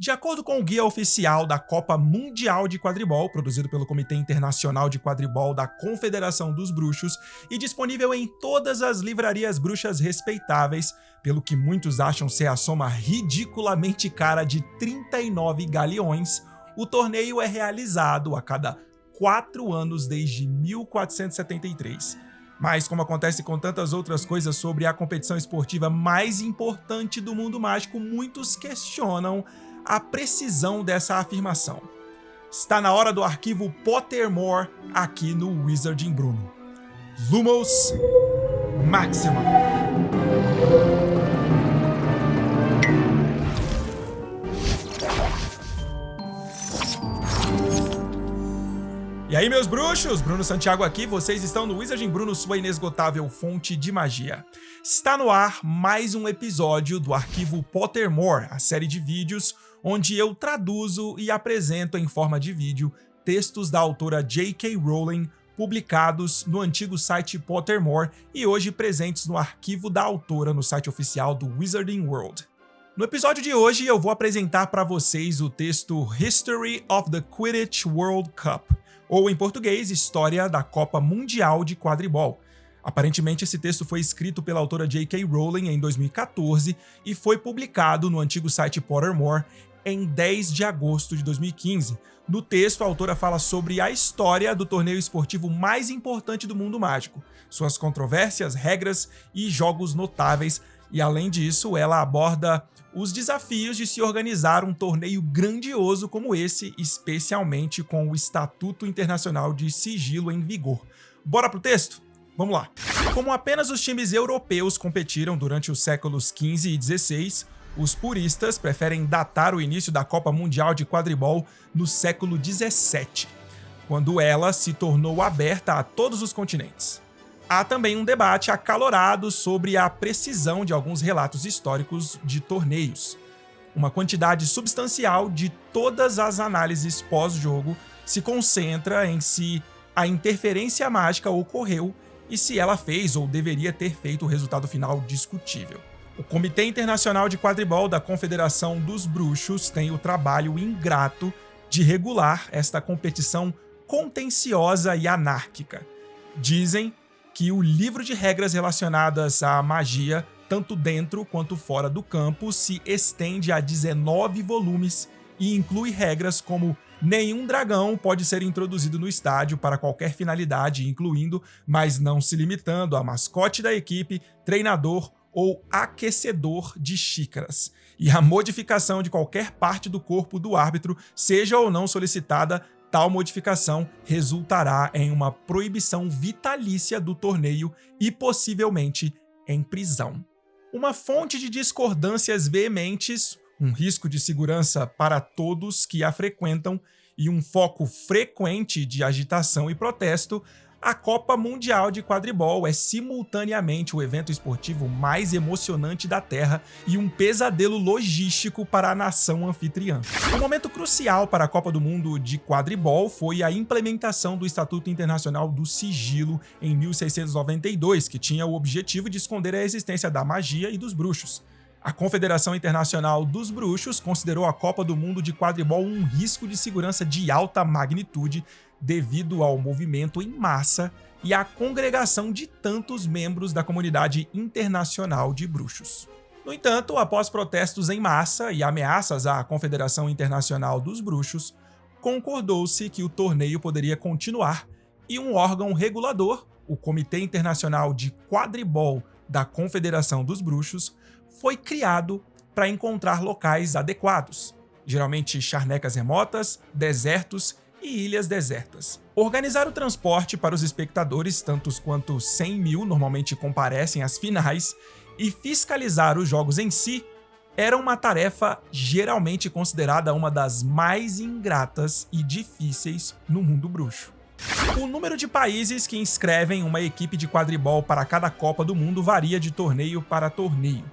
De acordo com o guia oficial da Copa Mundial de Quadribol, produzido pelo Comitê Internacional de Quadribol da Confederação dos Bruxos e disponível em todas as livrarias bruxas respeitáveis, pelo que muitos acham ser a soma ridiculamente cara de 39 galeões, o torneio é realizado a cada 4 anos desde 1473. Mas, como acontece com tantas outras coisas sobre a competição esportiva mais importante do mundo mágico, muitos questionam a precisão dessa afirmação. Está na hora do arquivo Pottermore aqui no Wizarding Bruno. Lumos Maxima. E aí, meus bruxos? Bruno Santiago aqui, vocês estão no Wizarding Bruno, sua inesgotável fonte de magia. Está no ar mais um episódio do arquivo Pottermore, a série de vídeos onde eu traduzo e apresento em forma de vídeo textos da autora J.K. Rowling publicados no antigo site Pottermore e hoje presentes no arquivo da autora no site oficial do Wizarding World. No episódio de hoje eu vou apresentar para vocês o texto History of the Quidditch World Cup, ou em português, História da Copa Mundial de Quadribol. Aparentemente esse texto foi escrito pela autora J.K. Rowling em 2014 e foi publicado no antigo site Pottermore em 10 de agosto de 2015. No texto, a autora fala sobre a história do torneio esportivo mais importante do mundo mágico, suas controvérsias, regras e jogos notáveis, e além disso, ela aborda os desafios de se organizar um torneio grandioso como esse, especialmente com o Estatuto Internacional de Sigilo em vigor. Bora pro texto? Vamos lá! Como apenas os times europeus competiram durante os séculos XV e XVI, os puristas preferem datar o início da Copa Mundial de Quadribol no século XVII, quando ela se tornou aberta a todos os continentes. Há também um debate acalorado sobre a precisão de alguns relatos históricos de torneios. Uma quantidade substancial de todas as análises pós-jogo se concentra em se a interferência mágica ocorreu e se ela fez ou deveria ter feito o resultado final discutível. O Comitê Internacional de Quadribol da Confederação dos Bruxos tem o trabalho ingrato de regular esta competição contenciosa e anárquica. Dizem que o livro de regras relacionadas à magia, tanto dentro quanto fora do campo, se estende a 19 volumes e inclui regras como nenhum dragão pode ser introduzido no estádio para qualquer finalidade, incluindo, mas não se limitando, a mascote da equipe, treinador ou aquecedor de xícaras. E a modificação de qualquer parte do corpo do árbitro, seja ou não solicitada, tal modificação resultará em uma proibição vitalícia do torneio e possivelmente em prisão. Uma fonte de discordâncias veementes, um risco de segurança para todos que a frequentam e um foco frequente de agitação e protesto, a Copa Mundial de Quadribol é simultaneamente o evento esportivo mais emocionante da Terra e um pesadelo logístico para a nação anfitriã. Um momento crucial para a Copa do Mundo de Quadribol foi a implementação do Estatuto Internacional do Sigilo em 1692, que tinha o objetivo de esconder a existência da magia e dos bruxos. A Confederação Internacional dos Bruxos considerou a Copa do Mundo de Quadribol um risco de segurança de alta magnitude devido ao movimento em massa e à congregação de tantos membros da comunidade internacional de bruxos. No entanto, após protestos em massa e ameaças à Confederação Internacional dos Bruxos, concordou-se que o torneio poderia continuar e um órgão regulador, o Comitê Internacional de Quadribol da Confederação dos Bruxos, foi criado para encontrar locais adequados, geralmente charnecas remotas, desertos e ilhas desertas. Organizar o transporte para os espectadores, tantos quanto 100 mil normalmente comparecem às finais, e fiscalizar os jogos em si, era uma tarefa geralmente considerada uma das mais ingratas e difíceis no mundo bruxo. O número de países que inscrevem uma equipe de quadribol para cada Copa do Mundo varia de torneio para torneio.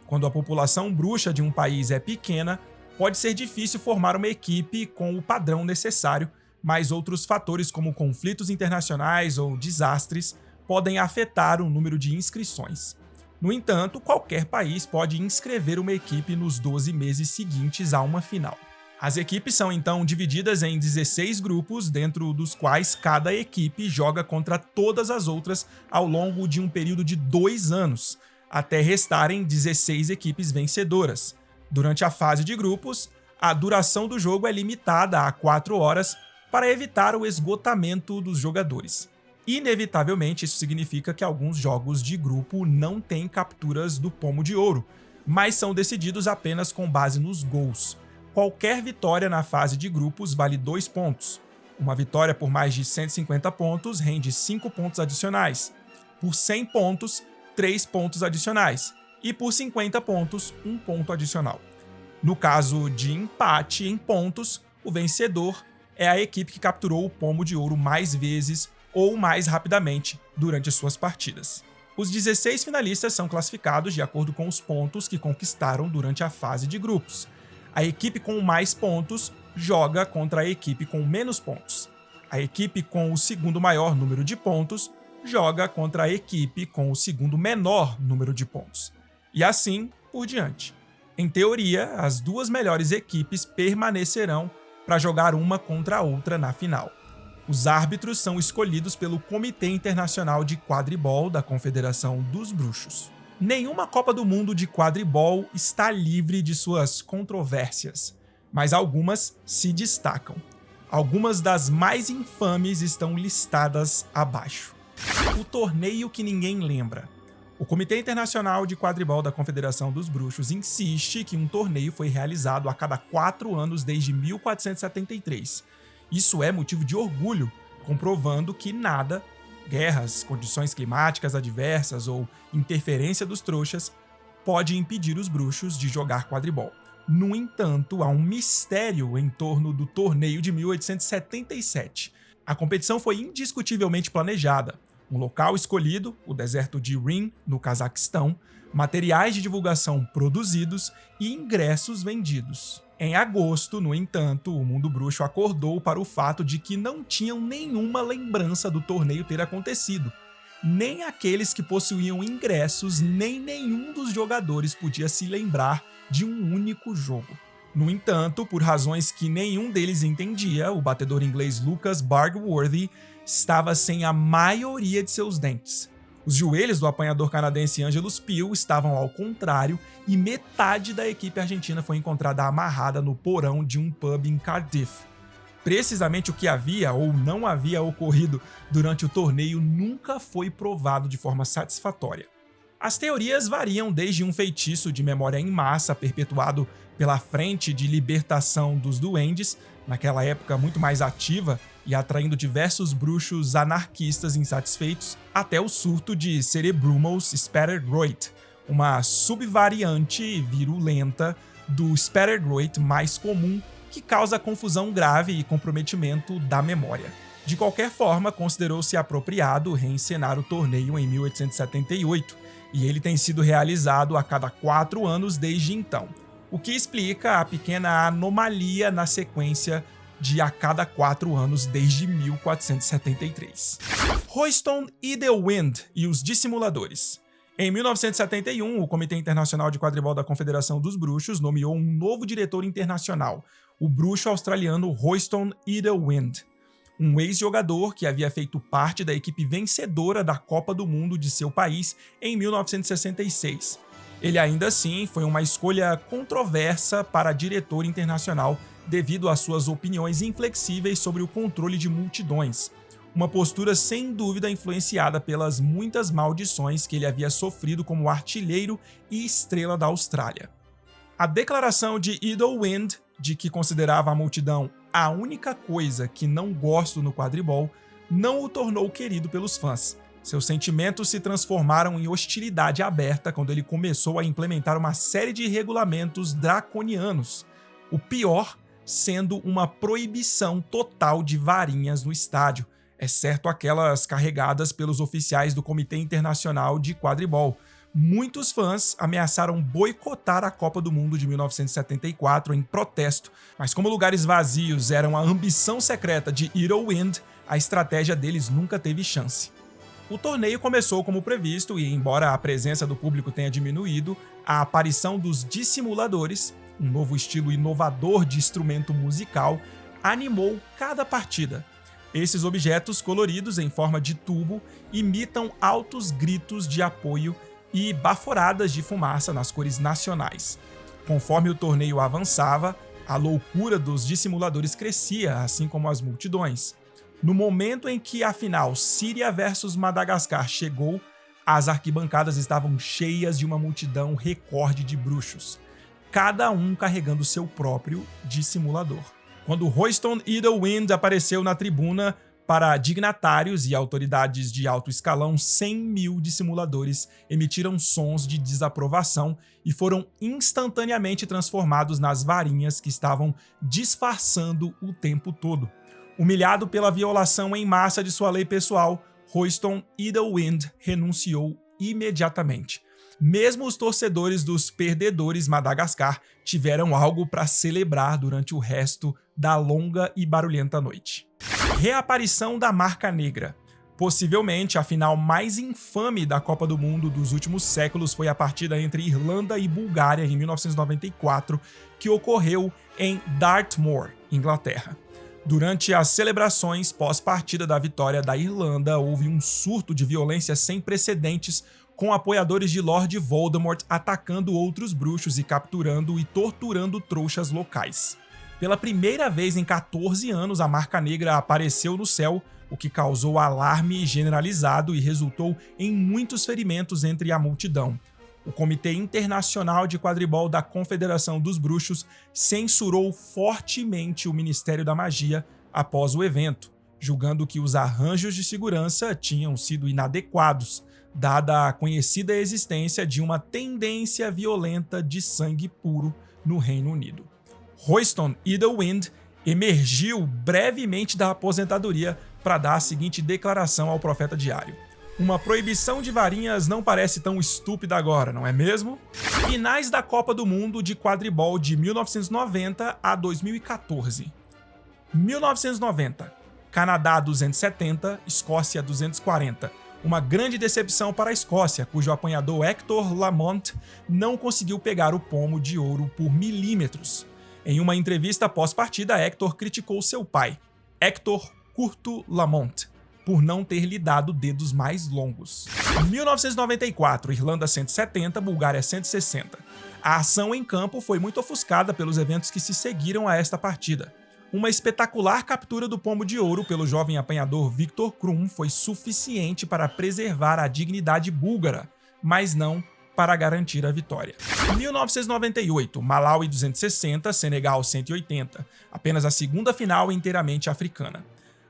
Quando a população bruxa de um país é pequena, pode ser difícil formar uma equipe com o padrão necessário, mas outros fatores como conflitos internacionais ou desastres podem afetar o número de inscrições. No entanto, qualquer país pode inscrever uma equipe nos 12 meses seguintes a uma final. As equipes são então divididas em 16 grupos, dentro dos quais cada equipe joga contra todas as outras ao longo de um período de 2 anos, até restarem 16 equipes vencedoras. Durante a fase de grupos, a duração do jogo é limitada a 4 horas para evitar o esgotamento dos jogadores. Inevitavelmente, isso significa que alguns jogos de grupo não têm capturas do pomo de ouro, mas são decididos apenas com base nos gols. Qualquer vitória na fase de grupos vale 2 pontos. Uma vitória por mais de 150 pontos rende 5 pontos adicionais. Por 100 pontos, 3 pontos adicionais. E por 50 pontos, 1 ponto adicional. No caso de empate em pontos, o vencedor é a equipe que capturou o pomo de ouro mais vezes ou mais rapidamente durante suas partidas. Os 16 finalistas são classificados de acordo com os pontos que conquistaram durante a fase de grupos. A equipe com mais pontos joga contra a equipe com menos pontos. A equipe com o segundo maior número de pontos joga contra a equipe com o segundo menor número de pontos. E assim por diante. Em teoria, as 2 melhores equipes permanecerão para jogar uma contra a outra na final. Os árbitros são escolhidos pelo Comitê Internacional de Quadribol da Confederação dos Bruxos. Nenhuma Copa do Mundo de quadribol está livre de suas controvérsias, mas algumas se destacam. Algumas das mais infames estão listadas abaixo. O torneio que ninguém lembra. O Comitê Internacional de Quadribol da Confederação dos Bruxos insiste que um torneio foi realizado a cada 4 anos desde 1473. Isso é motivo de orgulho, comprovando que nada, guerras, condições climáticas adversas ou interferência dos trouxas, pode impedir os bruxos de jogar quadribol. No entanto, há um mistério em torno do torneio de 1877. A competição foi indiscutivelmente planejada. Um local escolhido, o deserto de Rin, no Cazaquistão, materiais de divulgação produzidos e ingressos vendidos. Em agosto, no entanto, o mundo bruxo acordou para o fato de que não tinham nenhuma lembrança do torneio ter acontecido. Nem aqueles que possuíam ingressos, nem nenhum dos jogadores podia se lembrar de um único jogo. No entanto, por razões que nenhum deles entendia, o batedor inglês Lucas Bargworthy estava sem a maioria de seus dentes. Os joelhos do apanhador canadense Angelus Peel estavam ao contrário e metade da equipe argentina foi encontrada amarrada no porão de um pub em Cardiff. Precisamente o que havia ou não havia ocorrido durante o torneio nunca foi provado de forma satisfatória. As teorias variam desde um feitiço de memória em massa perpetuado pela Frente de Libertação dos Duendes, naquela época muito mais ativa e atraindo diversos bruxos anarquistas insatisfeitos, até o surto de Cerebrumos Spattergroit, uma subvariante virulenta do Spattergroit mais comum que causa confusão grave e comprometimento da memória. De qualquer forma, considerou-se apropriado reencenar o torneio em 1878, e ele tem sido realizado a cada 4 anos desde então, o que explica a pequena anomalia na sequência de a cada 4 anos desde 1473. Royston Idlewild e os dissimuladores. Em 1971, o Comitê Internacional de Quadribol da Confederação dos Bruxos nomeou um novo diretor internacional, o bruxo australiano Royston Idlewild, um ex-jogador que havia feito parte da equipe vencedora da Copa do Mundo de seu país em 1966. Ele ainda assim foi uma escolha controversa para diretor internacional devido às suas opiniões inflexíveis sobre o controle de multidões, uma postura sem dúvida influenciada pelas muitas maldições que ele havia sofrido como artilheiro e estrela da Austrália. A declaração de Idlewild de que considerava a multidão a única coisa que não gosto no quadribol não o tornou querido pelos fãs. Seus sentimentos se transformaram em hostilidade aberta quando ele começou a implementar uma série de regulamentos draconianos, o pior sendo uma proibição total de varinhas no estádio, exceto aquelas carregadas pelos oficiais do Comitê Internacional de Quadribol. Muitos fãs ameaçaram boicotar a Copa do Mundo de 1974 em protesto, mas como lugares vazios eram a ambição secreta de Idlewild, a estratégia deles nunca teve chance. O torneio começou como previsto e, embora a presença do público tenha diminuído, a aparição dos dissimuladores, um novo estilo inovador de instrumento musical, animou cada partida. Esses objetos coloridos em forma de tubo imitam altos gritos de apoio e baforadas de fumaça nas cores nacionais. Conforme o torneio avançava, a loucura dos dissimuladores crescia, assim como as multidões. No momento em que a final Síria versus Madagascar chegou, as arquibancadas estavam cheias de uma multidão recorde de bruxos, cada um carregando seu próprio dissimulador. Quando Royston Idlewild apareceu na tribuna para dignatários e autoridades de alto escalão, 100 mil dissimuladores emitiram sons de desaprovação e foram instantaneamente transformados nas varinhas que estavam disfarçando o tempo todo. Humilhado pela violação em massa de sua lei pessoal, Royston Idlewild renunciou imediatamente. Mesmo os torcedores dos perdedores Madagascar tiveram algo para celebrar durante o resto da longa e barulhenta noite. Reaparição da Marca Negra. Possivelmente a final mais infame da Copa do Mundo dos últimos séculos foi a partida entre Irlanda e Bulgária em 1994, que ocorreu em Dartmoor, Inglaterra. Durante as celebrações pós-partida da vitória da Irlanda, houve um surto de violência sem precedentes, com apoiadores de Lord Voldemort atacando outros bruxos e capturando e torturando trouxas locais. Pela primeira vez em 14 anos, a Marca Negra apareceu no céu, o que causou alarme generalizado e resultou em muitos ferimentos entre a multidão. O Comitê Internacional de Quadribol da Confederação dos Bruxos censurou fortemente o Ministério da Magia após o evento, julgando que os arranjos de segurança tinham sido inadequados, dada a conhecida existência de uma tendência violenta de sangue puro no Reino Unido. Royston Idlewild emergiu brevemente da aposentadoria para dar a seguinte declaração ao Profeta Diário: "Uma proibição de varinhas não parece tão estúpida agora, não é mesmo?" Finais da Copa do Mundo de Quadribol de 1990 a 2014. 1990. Canadá 270, Escócia 240. Uma grande decepção para a Escócia, cujo apanhador Hector Lamont não conseguiu pegar o pomo de ouro por milímetros. Em uma entrevista pós-partida, Hector criticou seu pai, Hector Curto Lamont, por não ter lhe dado dedos mais longos. 1994, Irlanda 170, Bulgária 160. A ação em campo foi muito ofuscada pelos eventos que se seguiram a esta partida. Uma espetacular captura do pomo de ouro pelo jovem apanhador Viktor Krum foi suficiente para preservar a dignidade búlgara, mas não para garantir a vitória. 1998, Malawi 260, Senegal 180, apenas a segunda final inteiramente africana.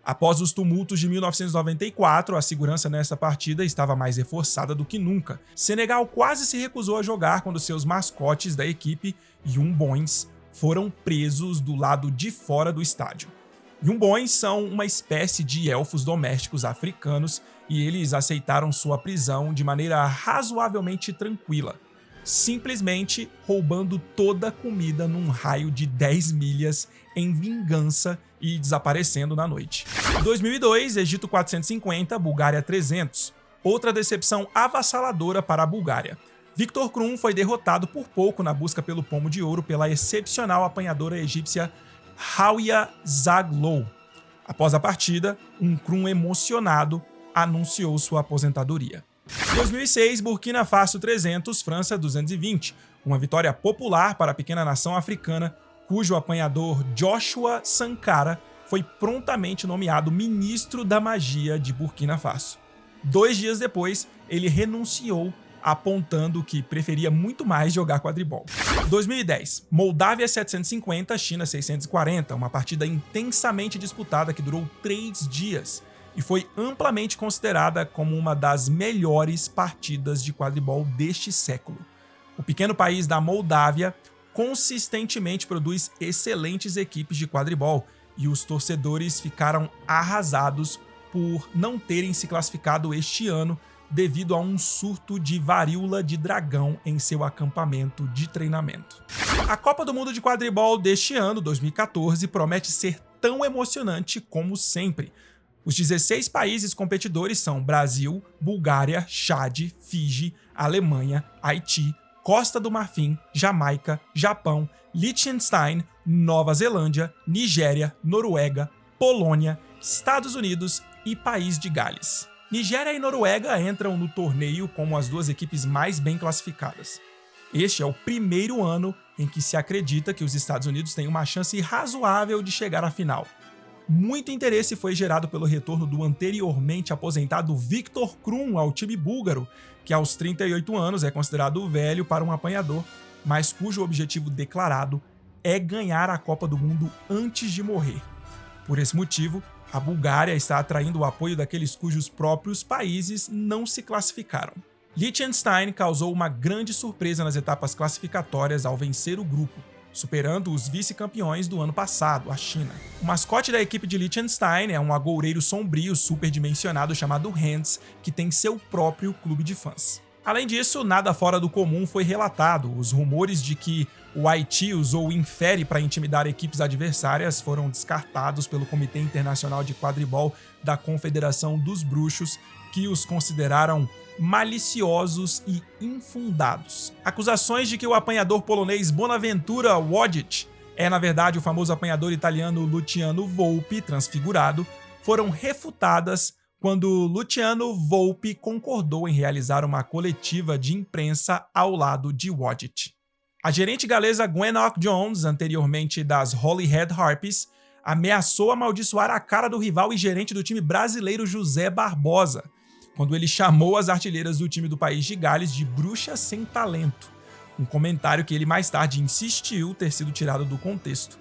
Após os tumultos de 1994, a segurança nessa partida estava mais reforçada do que nunca. Senegal quase se recusou a jogar quando seus mascotes da equipe, Youmboins, foram presos do lado de fora do estádio. Youmboins são uma espécie de elfos domésticos africanos e eles aceitaram sua prisão de maneira razoavelmente tranquila, simplesmente roubando toda a comida num raio de 10 milhas em vingança e desaparecendo na noite. 2002, Egito 450, Bulgária 300. Outra decepção avassaladora para a Bulgária. Viktor Krum foi derrotado por pouco na busca pelo pomo de ouro pela excepcional apanhadora egípcia Hawia Zaghloul. Após a partida, um Krum emocionado anunciou sua aposentadoria. 2006, Burkina Faso 300, França 220. Uma vitória popular para a pequena nação africana, cujo apanhador Joshua Sankara foi prontamente nomeado ministro da magia de Burkina Faso. 2 dias depois, ele renunciou, apontando que preferia muito mais jogar quadribol. 2010, Moldávia 750, China 640, uma partida intensamente disputada que durou 3 dias e foi amplamente considerada como uma das melhores partidas de quadribol deste século. O pequeno país da Moldávia consistentemente produz excelentes equipes de quadribol e os torcedores ficaram arrasados por não terem se classificado este ano devido a um surto de varíola de dragão em seu acampamento de treinamento. A Copa do Mundo de Quadribol deste ano, 2014, promete ser tão emocionante como sempre. Os 16 países competidores são Brasil, Bulgária, Chad, Fiji, Alemanha, Haiti, Costa do Marfim, Jamaica, Japão, Liechtenstein, Nova Zelândia, Nigéria, Noruega, Polônia, Estados Unidos e País de Gales. Nigéria e Noruega entram no torneio como as duas equipes mais bem classificadas. Este é o primeiro ano em que se acredita que os Estados Unidos têm uma chance razoável de chegar à final. Muito interesse foi gerado pelo retorno do anteriormente aposentado Viktor Krum ao time búlgaro, que aos 38 anos é considerado velho para um apanhador, mas cujo objetivo declarado é ganhar a Copa do Mundo antes de morrer. Por esse motivo, a Bulgária está atraindo o apoio daqueles cujos próprios países não se classificaram. Liechtenstein causou uma grande surpresa nas etapas classificatórias ao vencer o grupo, superando os vice-campeões do ano passado, a China. O mascote da equipe de Liechtenstein é um agoureiro sombrio superdimensionado chamado Hans, que tem seu próprio clube de fãs. Além disso, nada fora do comum foi relatado. Os rumores de que o Haiti usou o Inferi para intimidar equipes adversárias foram descartados pelo Comitê Internacional de Quadribol da Confederação dos Bruxos, que os consideraram maliciosos e infundados. Acusações de que o apanhador polonês Bonaventura Wojcik é, na verdade, o famoso apanhador italiano Luciano Volpi transfigurado, foram refutadas quando Luciano Volpi concordou em realizar uma coletiva de imprensa ao lado de Wojcik. A gerente galesa Gwen Jones, anteriormente das Holyhead Harpies, ameaçou amaldiçoar a cara do rival e gerente do time brasileiro José Barbosa, quando ele chamou as artilheiras do time do País de Gales de bruxas sem talento, um comentário que ele mais tarde insistiu ter sido tirado do contexto.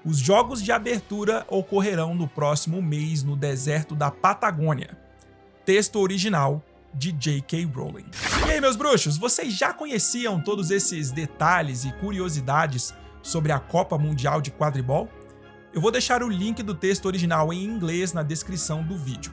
Os jogos de abertura ocorrerão no próximo mês no deserto da Patagônia. Texto original de J.K. Rowling. E aí, meus bruxos, vocês já conheciam todos esses detalhes e curiosidades sobre a Copa Mundial de Quadribol? Eu vou deixar o link do texto original em inglês na descrição do vídeo.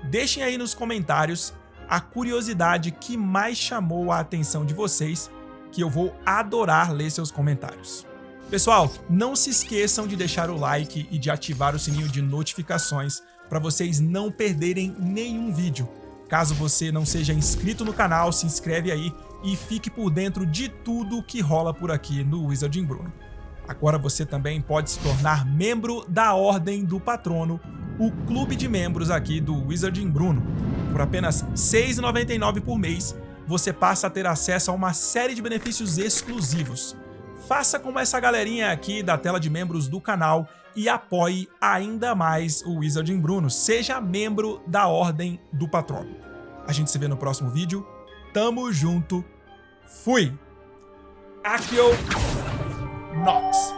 Deixem aí nos comentários a curiosidade que mais chamou a atenção de vocês, que eu vou adorar ler seus comentários. Pessoal, não se esqueçam de deixar o like e de ativar o sininho de notificações para vocês não perderem nenhum vídeo. Caso você não seja inscrito no canal, se inscreve aí e fique por dentro de tudo que rola por aqui no Wizarding Bruno. Agora você também pode se tornar membro da Ordem do Patrono, o clube de membros aqui do Wizarding Bruno. Por apenas R$ 6,99 por mês, você passa a ter acesso a uma série de benefícios exclusivos. Faça como essa galerinha aqui da tela de membros do canal e apoie ainda mais o Wizarding Bruno. Seja membro da Ordem do Patrono. A gente se vê no próximo vídeo. Tamo junto. Fui! Accio Nox.